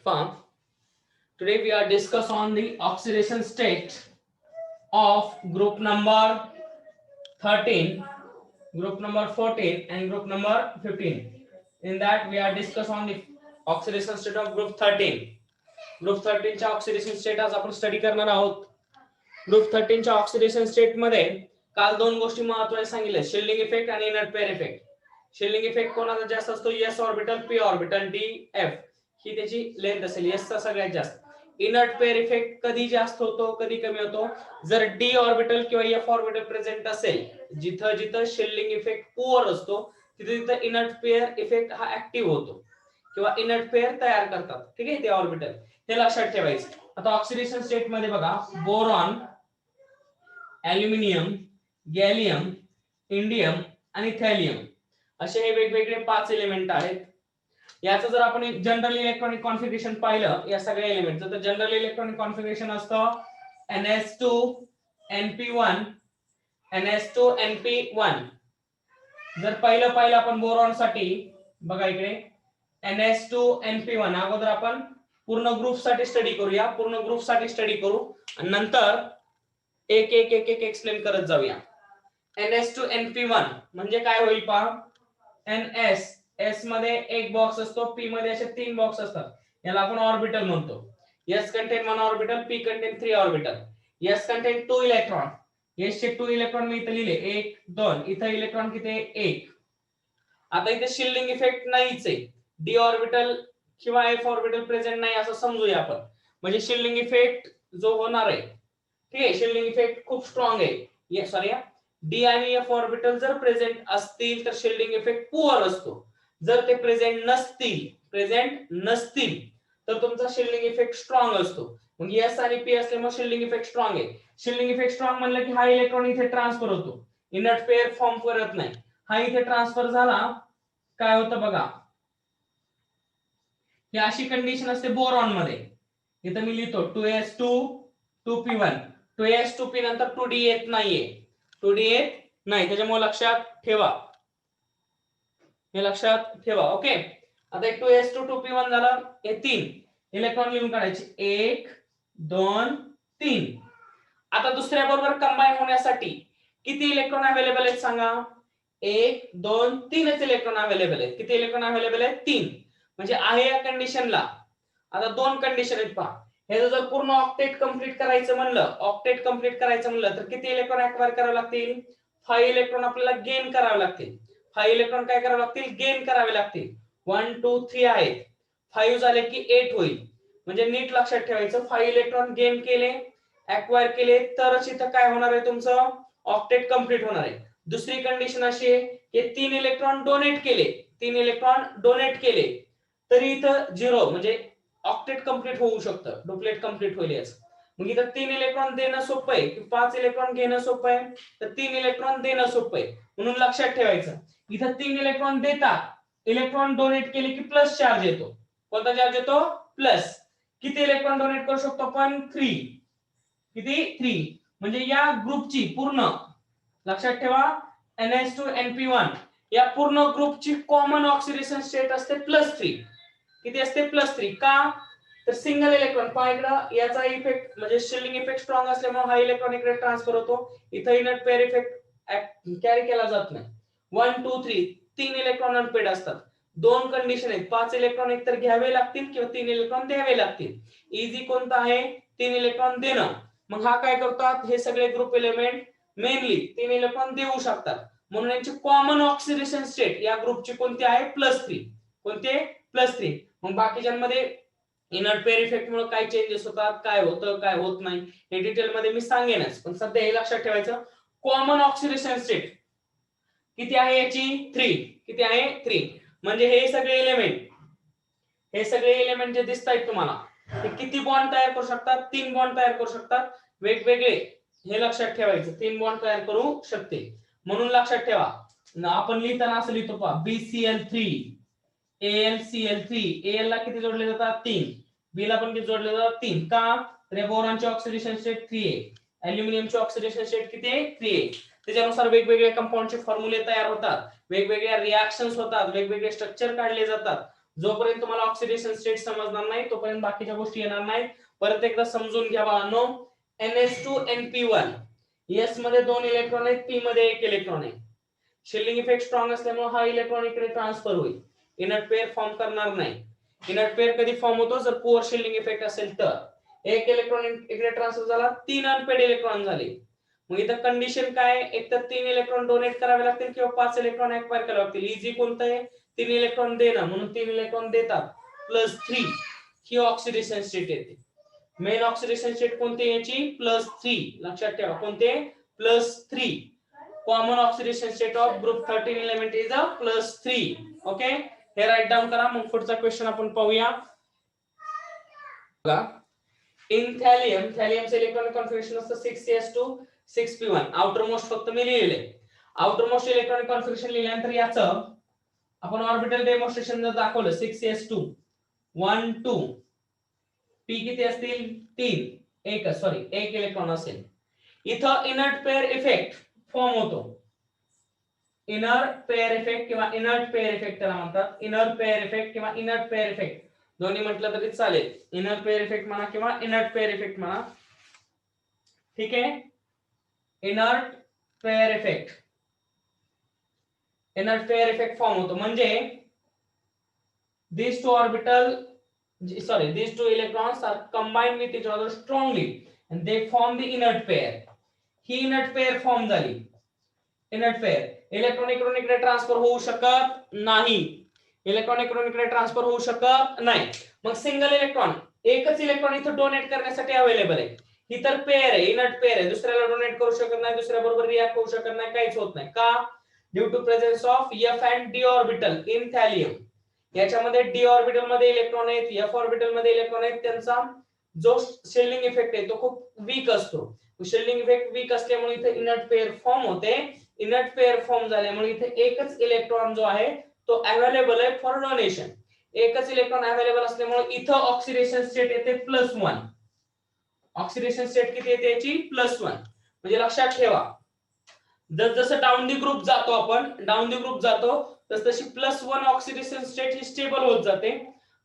pump. Today we are discuss on the oxidation state of group number 13, group number 14 and group number 15. In that we are discuss on the oxidation state of group 13. Group 13 च्या oxidation state आज आपण study करणार आहोत. Group 13 च्या oxidation state मध्ये काल दोन गोष्टी महत्त्वाच्या सांगितल्या, शिल्डिंग इफेक्ट आणि inert pair effect. Shielding effect कोणाचा जास्त असतो? s orbital, p orbital, d f ही त्याची लेंथ असेल, s चा सगळ्यात जास्त. इनर्ट पेअर इफेक्ट कधी जास्त होतो कधी कमी होतो? जर d ऑर्बिटल किंवा f ऑर्बिटल प्रेझेंट असेल, जिथं जिथं शिल्डिंग इफेक्ट पुअर असतो तिथे तिथं इनर्ट पेअर इफेक्ट हा ऍक्टिव्ह होतो किंवा इनर्ट पेअर तयार करतात. ठीक आहे, ते ऑर्बिटल हे लक्षात ठेवायचं. आता ऑक्सिडेशन स्टेट मध्ये बघा, बोरॉन, ॲल्युमिनियम, गॅलियम, इंडियम आणि थॅलियम असे हे वेगवेगळे 5 एलिमेंट आहेत. याचं जर आपण जनरल इलेक्ट्रॉनिक कॉन्फिगरेशन पाहिलं या सगळ्या एलिमेंटचं, तर जनरल इलेक्ट्रॉनिक कॉन्फिगरेशन असतं ns2 np1 ns2 np1. जर पहिलं आपण बोरॉन साठी बघा इकडे ns2 np1. अगोदर आपण पूर्ण ग्रुप साठी स्टडी करूया, पूर्ण ग्रुप साठी स्टडी करू आणि नंतर एक एक एक एक एक्सप्लेन करत जाऊया. ns2 np1 म्हणजे काय होईल पहा. ns s मध्ये एक बॉक्स असतो, p मध्ये असे 3 बॉक्स असतात, याला आपण ऑर्बिटल म्हणतो. s content 1 orbital, p content 3 orbital. s content 2 electron, s चे 2 इलेक्ट्रॉन मी इथे लिहिले 1 2, इथे इलेक्ट्रॉन किती आहे? 1. आता इथे शिल्डिंग इफेक्ट नाहीच आहे, d ऑर्बिटल किंवा f ऑर्बिटल प्रेझेंट नाही असं समजूया आपण. म्हणजे शिल्डिंग इफेक्ट जो होणार आहे, ठीक आहे, शिल्डिंग इफेक्ट खूप स्ट्रॉंग आहे. सॉरी, d आणि f ऑर्बिटल जर प्रेझेंट असतील तर शिल्डिंग इफेक्ट पुअर असतो. जर ते प्रेझेंट नसतील तर तुमचा शिल्डिंग इफेक्ट स्ट्रॉंग असतो. मग s आणि p असल्यामुळे शिल्डिंग इफेक्ट स्ट्रॉंग आहे. शिल्डिंग इफेक्ट स्ट्रॉंग म्हणलं की हा इलेक्ट्रॉन इथे ट्रान्सफर होतो, इनर्ट पेअर फॉर्म करत नाही. हा इथे ट्रान्सफर झाला, काय होतं बघा, ही अशी कंडिशन असते बोरॉन मध्ये. इथं मी लिहितो 2s2 2p1, 2s2p नंतर 2d येत नाहीये, 2d येत नाही, त्याच्यामुळे लक्षात ठेवा, हे लक्षात ठेवा. ओके, आता 2s2 2p1 झालं, हे 3 इलेक्ट्रॉन लिहून काढायचे 1 2 3. आता दुसऱ्या बरोबर कंबाईन होण्यासाठी किती इलेक्ट्रॉन अवेलेबल आहेत सांगा? 1 2 3च इलेक्ट्रॉन अवेलेबल आहेत. किती इलेक्ट्रॉन अवेलेबल आहेत? 3. म्हणजे आहे या कंडिशनला. आता दोन कंडिशन आहेत पहा. हे जर पूर्ण ऑक्टेट कंप्लीट करायचं म्हणलं तर किती इलेक्ट्रॉन ऍक्वायर करावे लागतील? 5 इलेक्ट्रॉन आपल्याला गेन करावे लागतील. 5 इलेक्ट्रॉन काय करावे लागतील? गेन करावे लागतील. 1 2 3 आहेत, 5 झाले की 8 होईल. म्हणजे नीट लक्षात ठेवायचं, 5 इलेक्ट्रॉन गेन केले, ऍक्वायर केले तरच इथं काय होणार आहे? तुमचं ऑक्टेट कंप्लीट होणार आहे. दुसरी कंडिशन अशी आहे की 3 इलेक्ट्रॉन डोनेट केले तरी इथं 0 म्हणजे ऑक्टेट कंप्लीट होऊ शकतं, डुप्लेट कंप्लीट होईल याचं. मग इथं 3 इलेक्ट्रॉन देणं सोपं आहे की 5 इलेक्ट्रॉन घेणं सोपं आहे? तर 3 इलेक्ट्रॉन देणं सोपं आहे. म्हणून लक्षात ठेवायचं, इथं 3 इलेक्ट्रॉन देतात, इलेक्ट्रॉन डोनेट केले की प्लस चार्ज येतो. कोणता चार्ज येतो? प्लस. किती इलेक्ट्रॉन डोनेट करू शकतो आपण? 3. किती? 3. म्हणजे या ग्रुपची पूर्ण, लक्षात ठेवा, ns2 np1 या पूर्ण ग्रुपची कॉमन ऑक्सिडेशन स्टेट असते +3. किती असते? +3. का? तर सिंगल इलेक्ट्रॉन पहा इकडं, याचा इफेक्ट म्हणजे शिल्डिंग इफेक्ट स्ट्रॉंग असल्यामुळे हा इलेक्ट्रॉन इकडे ट्रान्सफर होतो, इथं इनर्ट पेअर इफेक्ट कॅरी केला जात नाही. 1 2 3 3 इलेक्ट्रॉन अनपेड असतात. दोन कंडिशन आहेत, 5 इलेक्ट्रॉन एकतर घ्यावे लागतील किंवा 3 इलेक्ट्रॉन द्यावे लागतील. इझी कोणता आहे? 3 इलेक्ट्रॉन देणं. मग हा काय करतात? हे सगळे ग्रुप एलिमेंट मेनली 3 इलेक्ट्रॉन देऊ शकतात. म्हणून यांची कॉमन ऑक्सिडेशन स्टेट या ग्रुपची कोणती आहे? +3. कोणते? +3. मग बाकीच्यांमध्ये इनर्ट पेअर इफेक्ट मुळे काय चेंजेस होतात, काय होतं काय होत नाही हे डिटेल मध्ये मी सांगेनच, पण सध्या हे लक्षात ठेवायचं, कॉमन ऑक्सिडेशन स्टेट किती आहे याची? 3. किती आहे? 3. म्हणजे हे सगळे एलिमेंट जे दिसतायत तुम्हाला, ते किती बॉन्ड तयार करू शकतात? 3 बॉन्ड तयार करू शकतात वेगवेगळे. हे लक्षात ठेवायचं, 3 बॉन्ड तयार करू शकते. म्हणून लक्षात ठेवा, आपण लिहिताना असं लिहितो पहा, BCl3 AlCl3. Al ला किती जोडले जातात? 3. B ला पण किती जोडले जातात? 3. का? तर बोरॉनची ऑक्सिडेशन स्टेट 3 आहे, ॲल्युमिनियमची ऑक्सिडेशन स्टेट किती आहे? 3 आहे. त्याच्यानुसार वेगवेगळे कंपाऊंडचे फॉर्म्युले तयार होतात, वेगवेगळ्या रिएक्शन्स होतात, वेगवेगळे स्ट्रक्चर काढले जातात. जोपर्यंत तुम्हाला ऑक्सिडेशन स्टेट समजणार नाही तोपर्यंत बाकीच्या गोष्टी येणार नाहीत. परत एकदा समजून घ्या बाळांनो. NH2 NP1 S मध्ये 2 इलेक्ट्रॉन आहेत, P मध्ये 1 इलेक्ट्रॉन आहे. शिल्डिंग इफेक्ट स्ट्रॉंग असल्यामुळे हा इलेक्ट्रॉन इकडे ट्रान्सफर होईल, इनर्ट पेअर फॉर्म करणार नाही. इनर्ट पेअर कधी फॉर्म होतो जर पुअर शिल्डिंग इफेक्ट असेल तर. एक इलेक्ट्रॉन इकडे ट्रान्सफर झाला, 3 अनपेड इलेक्ट्रॉन झाले. मग इथं कंडिशन काय, एक तर 3 इलेक्ट्रॉन डोनेट करावे लागतील किंवा 5 इलेक्ट्रॉन एक्वायर करावे लागतील. इझी कोणतं आहे, 3 इलेक्ट्रॉन देणं, म्हणून 3 इलेक्ट्रॉन देतात. +3 ही ऑक्सिडेशन स्टेट येते. मेन ऑक्सिडेशन स्टेट कोणती याची, +3. लक्षात ठेवा कोणते, +3. Common oxidation state of group 13 element is a +3. Okay, हे राईट डाऊन करा. मग पुढचा क्वेश्चन आपण पाहूया. इन थॅलियम, थॅलियमचे इलेक्ट्रॉनिक कॉन्फिगरेशन असतं 6s2 6p1. आउटर मोस्ट फक्त मी लिहिले. आउटर मोस्ट इलेक्ट्रॉनिक कॉन्फिगरेशन लिहिल्यानंतर याचं आपण ऑर्बिटल डेमॉन्स्ट्रेशन जर दाखवलं 6s2 1 2 p किती असतील 3, एक इलेक्ट्रॉन असेल. इथं इनर्ट पेअर इफेक्ट फॉर्म होतो. इनर पेअर इफेक्ट किंवा इनर्ट पेअर इफेक्ट त्याला म्हणतात. इनर पेअर इफेक्ट किंवा इनर्ट पेअर इफेक्ट दोन्ही म्हटलं तरी चालेल. इनर पेअर इफेक्ट म्हणा किंवा इनर्ट पेअर इफेक्ट म्हणा. ठीक आहे, inert pair effect, inert pair effect form होतो. म्हणजे these two electrons are combined with each other strongly and they form the inert pair. He inert pair form झाली. Inert pair electron इकडून इकडे transfer होऊ शकत नाही. इलेक्ट्रॉन इकडून इकडे ट्रान्सफर होऊ शकत नाही. मग सिंगल इलेक्ट्रॉन, एकच इलेक्ट्रॉन इथं डोनेट करण्यासाठी अवेलेबल आहे. ही तर पेअर आहे, इनर्ट पेअर आहे. दुसऱ्याला डोनेट करू शकत नाही, दुसऱ्या बरोबर रिॲक्ट होऊ शकत नाही, काहीच होत नाही. का, due to presence of f and d orbital in thallium. याच्यामध्ये d ऑर्बिटल मध्ये इलेक्ट्रॉन आहेत, f ऑर्बिटल मध्ये इलेक्ट्रॉन आहेत. त्यांचा जो शेलिंग इफेक्ट आहे तो खूप वीक असतो. शेलिंग इफेक्ट वीक असल्यामुळे इथे इनर्ट पेअर फॉर्म होते. इनर्ट पेअर फॉर्म झाल्यामुळे इथे एकच इलेक्ट्रॉन जो आहे तो अवेलेबल आहे फॉर डोनेशन. एकच इलेक्ट्रॉन अवेलेबल असल्यामुळे इथं ऑक्सिडेशन स्टेट येते +1. ऑक्सिडेशन स्टेट किती येते याची, +1. म्हणजे लक्षात ठेवा, जसं डाऊन दी ग्रुप जातो आपण, डाऊन दी ग्रुप जातो तशी +1 ऑक्सिडेशन स्टेट ही स्टेबल होत जाते,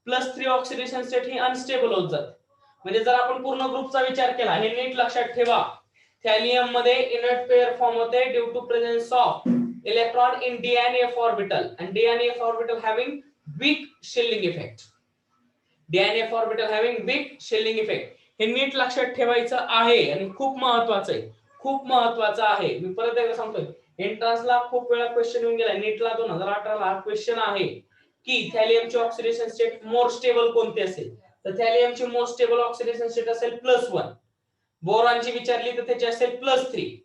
+3 ऑक्सिडेशन स्टेट ही अनस्टेबल होत जाते. म्हणजे जर आपण पूर्ण ग्रुपचा विचार केला, हे नीट लक्षात ठेवा. थॅलियम मध्ये इनर्ट पेअर फॉर्म होते due to presence of electron in d and f orbital and d and f orbital having weak shelling effect. d and f orbital having weak shelling effect. हे नीट लक्षात ठेवायचं आहे आणि खूप महत्वाचं आहे, खूप महत्वाचं आहे. मी परत एकदा सांगतोय, एंट्रन्सला खूप वेळा क्वेश्चन येऊन गेला. नीटला 2018 ला क्वेश्चन आहे की थॅलियमची ऑक्सिडेशन स्टेट मोर स्टेबल कोणती असेल, तर थॅलियमची मोर स्टेबल ऑक्सिडेशन स्टेट असेल +1. बोरॉनची विचारली तर त्याची असेल +3.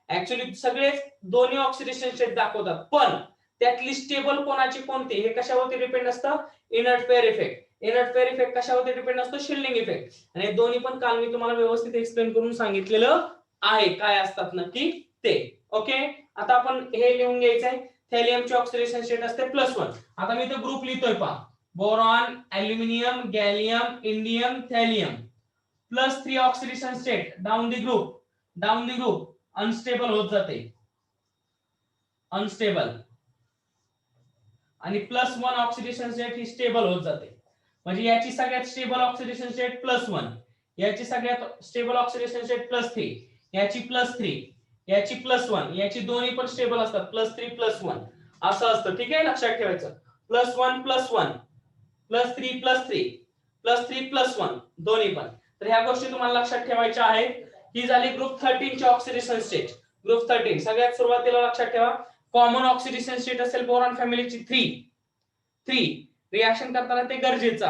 ऍक्च्युअली सगळेच दोन्ही ऑक्सिडेशन स्टेट दाखवतात, पण त्यातली स्टेबल कोणाची कोणती हे कशावरती डिपेंड असतं, inert pair effect. Inert pair effect कशावरती डिपेंड असतो, शिल्डिंग इफेक्ट. आणि दोन्ही पण काल मी तुम्हाला व्यवस्थित एक्सप्लेन करून सांगितलेलं आहे काय असतात नक्की ते. ओके, आता आपण हे लिहून घ्यायचंय. थॅलियमची ऑक्सिडेशन स्टेट असते +1. आता मी इथे ग्रुप लिहितोय पहा, boron, aluminium, gallium, indium, thallium. +3 oxidation state down the group unstable होत जाते, अनस्टेबल. आणि +1 ऑक्सिडेशन स्टेट ही स्टेबल होत जाते. म्हणजे याची सगळ्यात स्टेबल ऑक्सिडेशन स्टेट +1, याची सगळ्यात स्टेबल ऑक्सिडेशन स्टेट +3, याची +3, याची +1, याची दोन्ही पण स्टेबल असतात, +3 +1 असं असतं. ठीक आहे, लक्षात ठेवायचं. +1 +1 +3 +3 +3 +1 दोन्ही पण. तर ह्या गोष्टी तुम्हाला लक्षात ठेवायच्या आहेत. ही झाली ग्रुप 13 ची ऑक्सिडेशन स्टेट. ग्रुप 13 सगळ्यात सुरुवातीला लक्षात ठेवा, कॉमन ऑक्सिडेशन स्टेट असेल बोरॉन फॅमिलीची 3 रिएक्शन करताना ते गरजेचं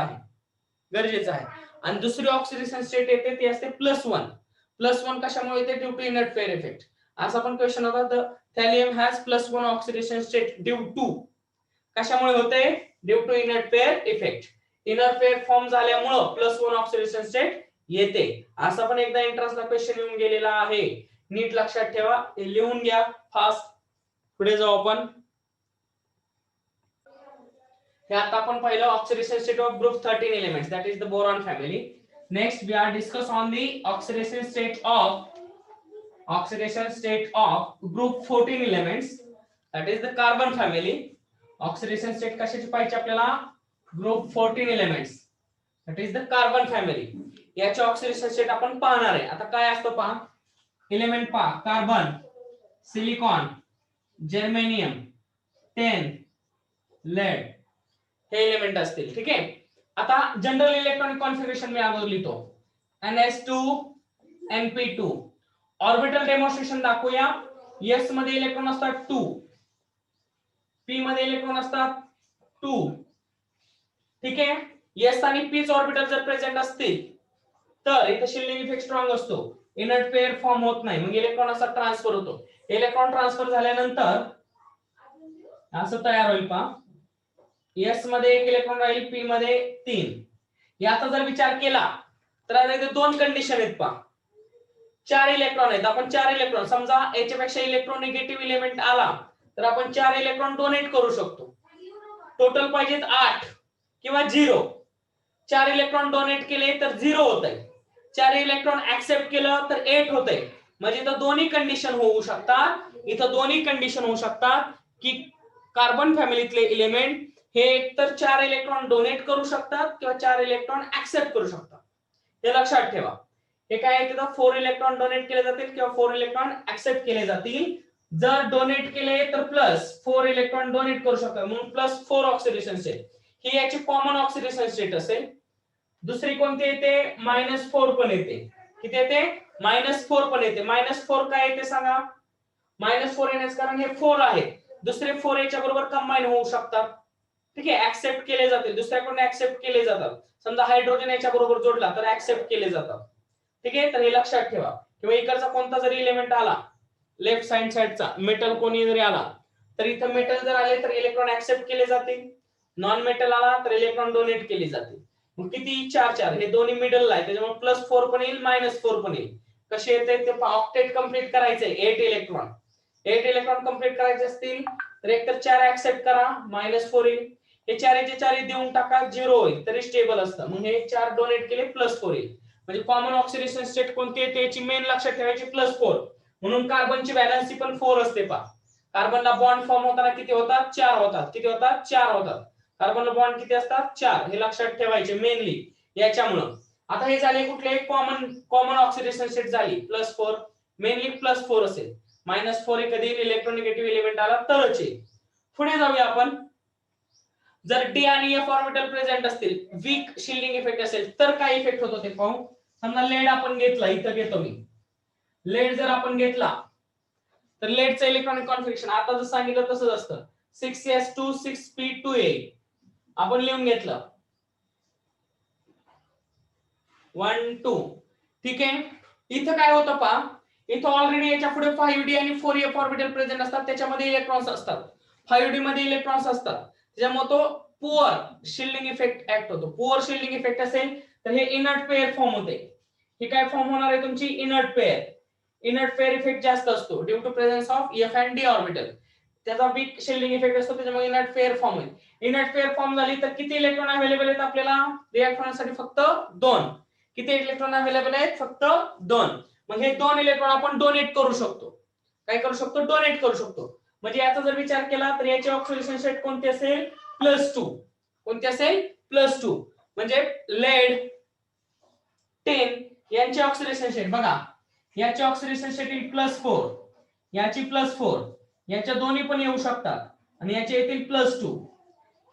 आहे. आणि दुसरी ऑक्सिडेशन स्टेट येते ती असते +1 कशामुळे येते, due to inert pair effect. असा पण क्वेश्चन होता, the thallium has +1 oxidation state due to, कशामुळे होते, due to inert pair effect. Inert pair form झाल्यामुळे +1 ऑक्सिडेशन स्टेट येते. असा पण एकदा एंट्रन्सला क्वेश्चन येऊन गेलेला आहे, नीट लक्षात ठेवा, लिहून घ्या फास्ट. पुढे जाऊ आपण. हे आता आपण पाहिलं oxidation state of group 13 elements, that is the boron family. Next we are discuss on the oxidation state of group 14 elements, that is the carbon family. Oxidation state कशाची पाहिजे आपल्याला, group 14 elements that is the carbon family. याचे oxidation state आपण पाहणार आहे. आता काय असतं पहा, एलिमेंट पहा, carbon, silicon, germanium, tin, lead हे एलिमेंट असतील. ठीक आहे. आता जनरल इलेक्ट्रॉनिक कॉन्फिगरेशन मी अगोदर लिहितो, NS2 NP2. ऑर्बिटल डेमॉन्स्ट्रेशन दाखवूया. S मध्ये इलेक्ट्रॉन असतात 2, P मध्ये इलेक्ट्रॉन असतात 2. ठीक आहे. S आणि P ऑर्बिटल जर प्रेझेंट असतील तर इथे शिल्डिंग इफेक्ट स्ट्रॉंग असतो, इनर्ट पेअर फॉर्म होत नाही, मग इलेक्ट्रॉन असा ट्रान्सफर होतो. इलेक्ट्रॉन ट्रान्सफर झाल्यानंतर असं तयार होईल पहा, S मध्ये 1 इलेक्ट्रॉन राहील, P मध्ये 3. याचा जर विचार केला तर आता इथे दोन कंडिशन आहेत पहा. 4 इलेक्ट्रॉन आहेत, आपण 4 इलेक्ट्रॉन, समजा याच्यापेक्षा इलेक्ट्रोनिगेटिव्ह एलिमेंट आला तर आपण 4 इलेक्ट्रॉन डोनेट करू शकतो. टोटल पाहिजेत 8 किंवा 0. 4 इलेक्ट्रॉन डोनेट केले तर 0 होतंय, 4 इलेक्ट्रॉन ऍक्सेप्ट केलं तर 8 होतंय. म्हणजे इथं दोन्ही कंडिशन होऊ शकतात. इथं दोन्ही कंडिशन होऊ शकतात की कार्बन फॅमिलीतले एलिमेंट हे एकतर 4 इलेक्ट्रॉन डोनेट करू शकतात किंवा 4 इलेक्ट्रॉन ऍक्सेप्ट करू शकतात. हे लक्षात ठेवा. हे काय आहे, तिथं 4 इलेक्ट्रॉन डोनेट केले जातील किंवा 4 इलेक्ट्रॉन ऍक्सेप्ट केले जातील. जर डोनेट केले तर प्लस 4 इलेक्ट्रॉन डोनेट करू शकतात, म्हणून +4 ऑक्सिडेशन स्टेट ही याची कॉमन ऑक्सिडेशन स्टेट असेल. दुसरी कोणती येते, -4 पण येते. किती येते, -4 पण येते. -4 काय येते सांगा, -4 येण्याचं कारण हे 4 आहे, दुसरे 4 याच्या बरोबर कंबाईन होऊ शकतात. ठीक आहे, ऍक्सेप्ट केले जातील, दुसऱ्याकडून ऍक्सेप्ट केले जातात. समजा हायड्रोजन याच्या बरोबर जोडला तर ऍक्सेप्ट केले जातात. ठीक आहे, तर हे लक्षात ठेवा. किंवा इकडचा कोणता जरी एलिमेंट आला, लेफ्ट साइड साइडचा मेटल कोणी जरी आला तर इथं मेटल जर आले तर इलेक्ट्रॉन ऍक्सेप्ट केले जातील, नॉन मेटल आला तर इलेक्ट्रॉन डोनेट केले जातील. मग किती, 4 हे दोन्ही मिडल आहे, त्याच्यामुळे +4 पण येईल, -4 पण येईल. कसे येते ते ऑक्टेट कंप्लीट करायचंय. 8 इलेक्ट्रॉन कंप्लीट करायचे असतील तर एकतर 4 ऍक्सेप्ट करा, -4 येईल. हे 4चे 4 देऊन टाका, 0 होईल तरी स्टेबल असतं. मग हे 4 डोनेट केले, +4 येईल. म्हणजे कॉमन ऑक्सिडेशन स्टेट कोणती आहे त्याची मेन लक्षात ठेवायची, +4. म्हणून कार्बनची व्हॅलेन्सी पण 4 असते पहा. कार्बनला बॉन्ड फॉर्म होताना किती होतात, 4 होतात. किती होतात, 4 होतात. कार्बनला बॉन्ड किती असतात, 4. हे लक्षात ठेवायचे मेनली याच्यामुळं. आता हे झाले कुठले, कॉमन ऑक्सिडेशन स्टेट झाली +4, मेनली +4 असेल. -4 कधी इलेक्ट्रोनिगेटिव्ह एलिमेंट आला तरच येईल. पुढे जाऊया आपण. जर डी आणि एफ ऑर्बिटल प्रेझेंट असतील, वीक शिल्डिंग इफेक्ट असेल तर काय इफेक्ट होतो ते पाहू. समजा लेड आपण घेतला, इथं घेतो मी लेड, जर आपण घेतला तर लेडचं इलेक्ट्रॉनिक कॉन्फिगरेशन आता जसं सांगितलं तसंच असतं, 6s2 6p2a. आपण लिहून घेतलं 1 2. ठीक आहे. इथं काय होतं पहा, इथं ऑलरेडी याच्या पुढे 5d आणि 4f ऑर्बिटल प्रेझेंट असतात, त्याच्यामध्ये इलेक्ट्रॉन्स असतात. 5d मध्ये इलेक्ट्रॉन्स असतात, त्याच्यामुळे तो पुअर शिल्डिंग इफेक्ट ऍक्ट होतो. पुअर शिल्डिंग इफेक्ट असेल तर हे इनर्ट पेअर फॉर्म होते. ही काय फॉर्म होणार आहे तुमची, inert pair. Inert pair effect जास्त असतो due to presence of F and D orbital. त्याचा वीक शिल्डिंग इफेक्ट असतो, त्याच्यामुळे इनर्ट पेअर फॉर्म होईल. इनर्ट पेअर फॉर्म झाली तर किती इलेक्ट्रॉन अवेलेबल आहेत आपल्याला रिएक्ट होण्यासाठी, फक्त 2. किती इलेक्ट्रॉन अवेलेबल आहेत, फक्त 2. मग हे 2 इलेक्ट्रॉन आपण डोनेट करू शकतो. काय करू शकतो, डोनेट करू शकतो. म्हणजे याचा जर विचार केला तर याची ऑक्सिडेशन स्टेट कोणती असेल, +2. कोणती असेल, +2. म्हणजे लेड, टेन यांची ऑक्सिडेशन स्टेट बघा, याची ऑक्सिडेशन स्टेट +4, याची +4, याच्या दोन्ही पण येऊ शकतात आणि याचे येतील +2.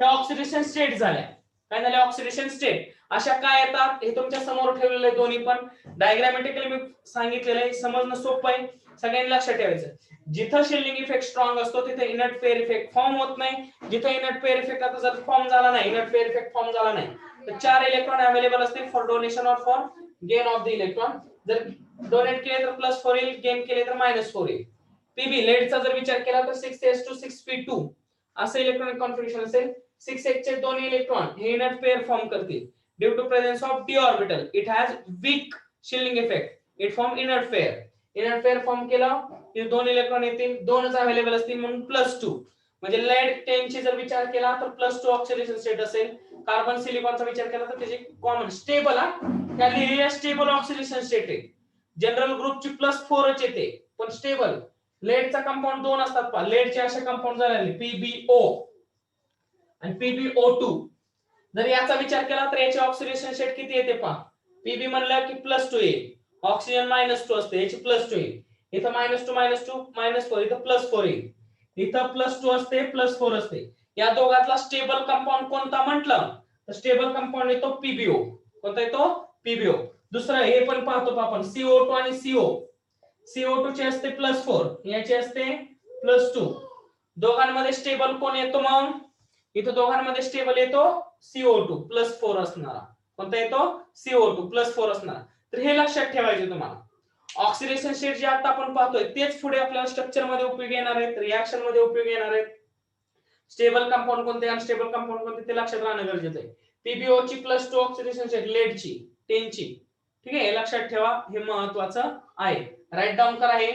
ह्या ऑक्सिडेशन स्टेट झाल्या. काय झाल्या, ऑक्सिडेशन स्टेट. अशा काय येतात हे तुमच्या समोर ठेवलेलं आहे, दोन्ही पण डायग्रामॅटिकली मी सांगितलेलं आहे, समजणं सोपं आहे, सगळ्यांनी लक्षात ठेवायचं. जिथं शिल्डिंग इफेक्ट स्ट्रॉंग असतो तिथे इनर्ट पेअर इफेक्ट फॉर्म होत नाही. जिथं इनर्ट पेअर इफेक्ट आता जर फॉर्म झाला नाही, इनर्ट पेअर इफेक्ट फॉर्म झाला नाही तर 4 इलेक्ट्रॉन अवेलेबल असतील फॉर डोनेशन और for gain of the electron. जर डोनेट केले तर +4 येईल, गेन केले तर -4 येईल. पीबी लेडचा जर विचार केला तर 6s2 6p2 असं इलेक्ट्रॉनिक कॉन्फिगरेशन असेल. 6s चे दोन्ही इलेक्ट्रॉन हे इनर्ट पेअर फॉर्म करतील due to presence of D orbital. It has weak shielding effect, it form inert pair. Inert pair form केला की 2 इलेक्ट्रॉन येतील, 2च अवेलेबल असतील म्हणून +2. म्हणजे लेड 10 ची जर विचार केला तर +2 ऑक्सिडेशन स्टेट असेल. कार्बन सिलिकॉनचा विचार केला तर त्याची कॉमन स्टेबल, त्या लिहिलेल्या स्टेबल ऑक्सिडेशन स्टेट आहे. जनरल ग्रुपची +4च येते पण स्टेबल. लेडचा कंपाऊंड 2 असतात पहा, लेडचे असे कंपाऊंड झाले PbO आणि PbO2. जर याचा विचार केला तर याची ऑक्सिडेशन स्टेट किती येते पहा. पीबी म्हणलं की +2 येईल, ऑक्सिजन -2 असते, याची +2 येईल. इथं -2 -2 -4, इथं +4 येईल. इथं +2 असते, +4 असते. या दोघातला स्टेबल कंपाऊंड कोणता म्हटलं तर स्टेबल कंपाऊंड येतो पीबीओ. कोणता येतो? पीबीओ. दुसरं हे पण पाहतो आपण, CO2 आणि CO. CO2 ची असते +4, याची असते +2. दोघांमध्ये स्टेबल कोण येतो मग? इथं दोघांमध्ये स्टेबल येतो CO2 +4 असणारा. कोणता येतो? CO2 +4 असणारा. तर हे लक्षात ठेवायचे तुम्हाला. ऑक्सिडेशन स्टेट जे आता आपण पाहतोय तेच पुढे आपल्याला स्ट्रक्चर मध्ये उपयोगी येणार आहेत, रिएक्शन मध्ये उपयोगी येणार आहेत. स्टेबल कंपाऊंड कोणते, अनस्टेबल कंपाऊंड कोणते ते लक्षात राहणं गरजेचं आहे. पीबीओ ची +2 ऑक्सिडेशन स्टेट, लेडची 10 ची. ठीक आहे, हे लक्षात ठेवा, हे महत्वाचं आहे. राईट डाऊन करा. हे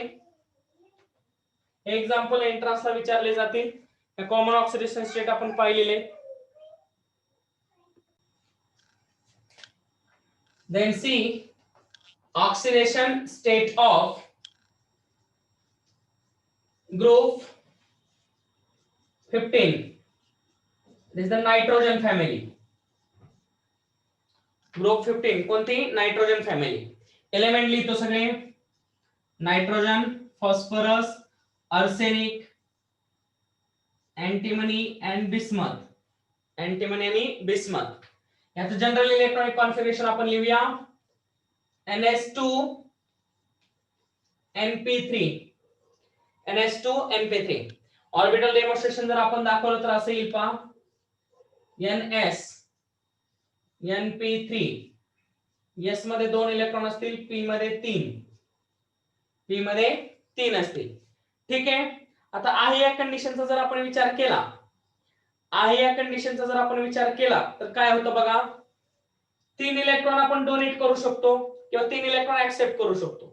एक्झाम्पल एंट्रन्सला विचारले जातील. कॉमन ऑक्सिडेशन स्टेट आपण पाहिलेले. Then see oxidation state of group 15. This is the nitrogen family. Group 15 कोणती? Nitrogen family. एलिमेंट लिहितो सगळे. Nitrogen, phosphorus, arsenic, antimony and bismuth. Antimony आणि बिस्मथ. याचं जनरल इलेक्ट्रॉनिक कॉन्फिगरेशन आपण लिहूया. NS2 NP3. NS2 NP3. Orbital demonstration जर आपण दाखवलं तर असं येईल पहा. NS NP3. S मध्ये 2 इलेक्ट्रॉन असतील, P मध्ये 3. P मध्ये 3 असतील. ठीक आहे. आता आहे या कंडिशनचा जर आपण विचार केला, तर काय होतं बघा. 3 इलेक्ट्रॉन आपण डोनेट करू शकतो किंवा 3 इलेक्ट्रॉन ऍक्सेप्ट करू शकतो.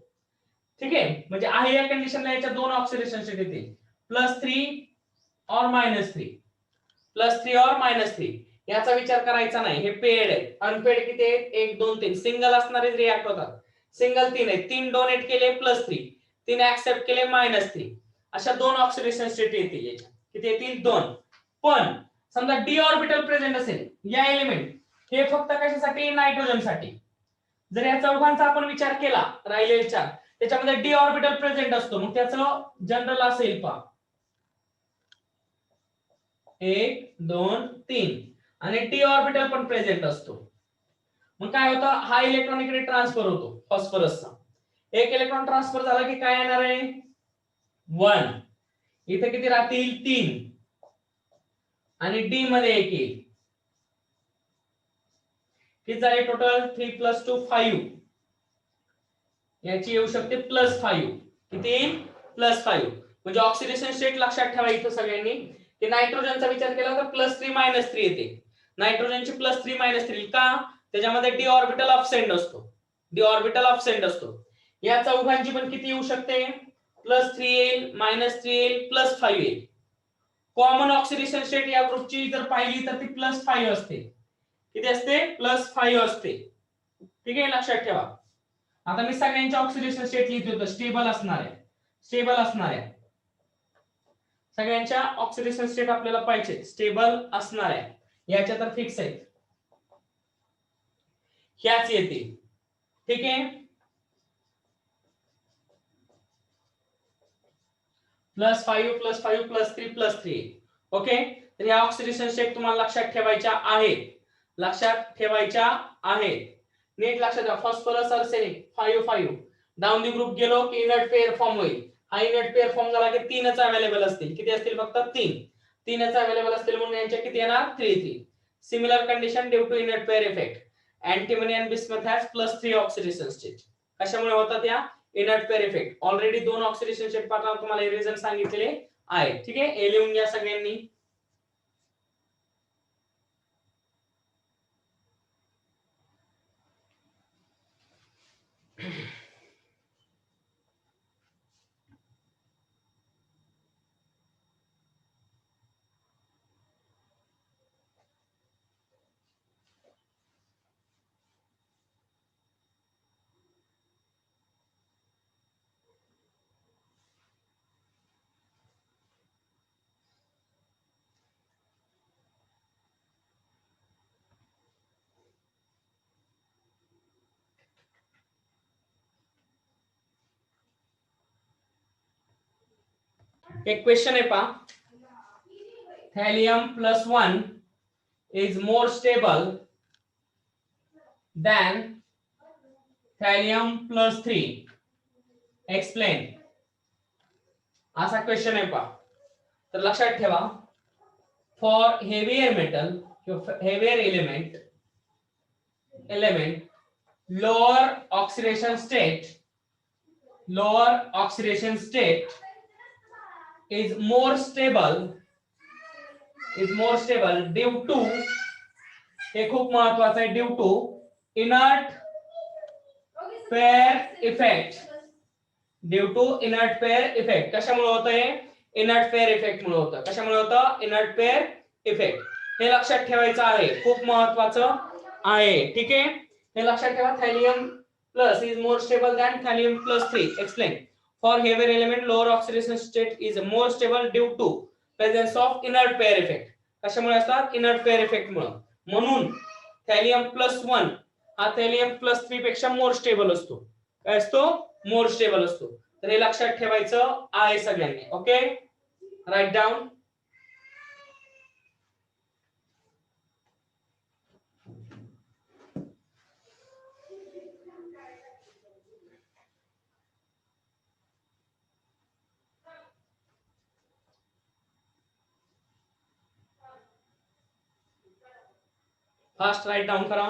ठीक आहे, म्हणजे आहे या कंडिशनला याच्या 2 ऑक्सिडेशन स्टेट येतील, +3 और -3. +3 और -3. याचा विचार करायचा नाही. हे पेड आहे. अनपेड किती आहेत? 1 2 3. सिंगल असणारे रिएक्ट होतात. सिंगल 3 आहेत. 3 डोनेट केले +3, 3 ऍक्सेप्ट केले -3. अशा 2 ऑक्सिडेशन स्टेट येतील. याच्या किती येतील? 2. पण समजा डी ऑर्बिटल प्रेझेंट असेल या एलिमेंट, हे फक्त कशासाठी? नायट्रोजन साठी. जर या चौघांचा आपण विचार केला राहिलेल्या, त्याच्यामध्ये डी ऑर्बिटल प्रेझेंट असतो, मग त्याचं जनरल असेल पहा 1 2 3 आणि डी ऑर्बिटल पण प्रेझेंट असतो. मग काय होतं? हा इलेक्ट्रॉन इकडे ट्रान्सफर होतो फॉस्फरसचा. एक इलेक्ट्रॉन ट्रान्सफर झाला की काय येणार आहे? 1. इथे किती राहतील? 3. आणि डी मध्ये 1 येईल. किती झाले टोटल? 3 + 2 5. याची येऊ शकते +5. किती? +5. म्हणजे ऑक्सिडेशन स्टेट लक्षात ठेवा इथं सगळ्यांनी की नायट्रोजनचा विचार केला तर +3 -3 येते. नायट्रोजनची +3 - 3 का? त्याच्यामध्ये डी ऑर्बिटल अब्सेंट असतो. डी ऑर्बिटल अब्सेंट असतो. या चौघांची पण किती येऊ शकते? +3 येईल, -3 येईल, +5 येईल. कॉमन ऑक्सिडेशन स्टेट या ग्रुपची जर पाहिली तर ती +5 असते. किती असते? +5 असते. ठीक आहे, लक्षात ठेवा. आता मी सगळ्यांचे ऑक्सिडेशन स्टेट लिहित होतो. स्टेबल असणाऱ्या सगळ्यांच्या ऑक्सिडेशन स्टेट आपल्याला पाहिजे. स्टेबल असणाऱ्या याच्या तर फिक्स आहेत, ह्याच येतील. ठीक आहे, +5 +5 +3 +3. ओके, तर या ऑक्सिडेशन स्टेट तुम्हाला लक्षात ठेवायच्या आहेत. नीट लक्षात ठेवा. Phosphorus arsenic 5 5 down the group गेलो की इनर्ट पेअर फॉर्म होईल. हा इनर्ट पेअर फॉर्म झाला की 3च अवेलेबल असतील. किती असतील? फक्त 3च अवेलेबल असतील, म्हणून यांच्या किती येणार? 3 3. Similar condition due to inert pair effect. Antimony and bismuth has +3 oxidation state. कशामुळे होतात या? Inert pair effect. Already 2 oxidation state पाहताना तुम्हाला हे रिझन सांगितलेले आहे. ठीक आहे, हे लिहून घ्या सगळ्यांनी. एक क्वेश्चन आहे पहा, thallium plus 1 is more stable than thallium plus 3, explain. असा क्वेश्चन आहे पहा. तर लक्षात ठेवा, फॉर हेवियर मेटल किंवा heavier element lower oxidation state is more stable due to, हे खूप महत्वाचं आहे, due to inert pair effect. कशामुळे होतं हे? इनर्ट पेअर इफेक्ट मुळे होतं. कशामुळे होतं? Inert pair effect. हे लक्षात ठेवायचं आहे, खूप महत्वाचं आहे. ठीक आहे, हे लक्षात ठेवा. Thallium plus is more stable than thallium plus 3. Explain. For heavier element lower oxidation state is more stable due to presence of inert pair effect. कशामुळे असतात? इनर्ट पेअर इफेक्ट मुळे. म्हणून थॅलियम प्लस 1 हा थॅलियम प्लस 3 पेक्षा मोर स्टेबल असतो. काय असतो? More stable असतो. तर हे लक्षात ठेवायचं आहे सगळ्यांनी. Okay, write down. Fast write down करा.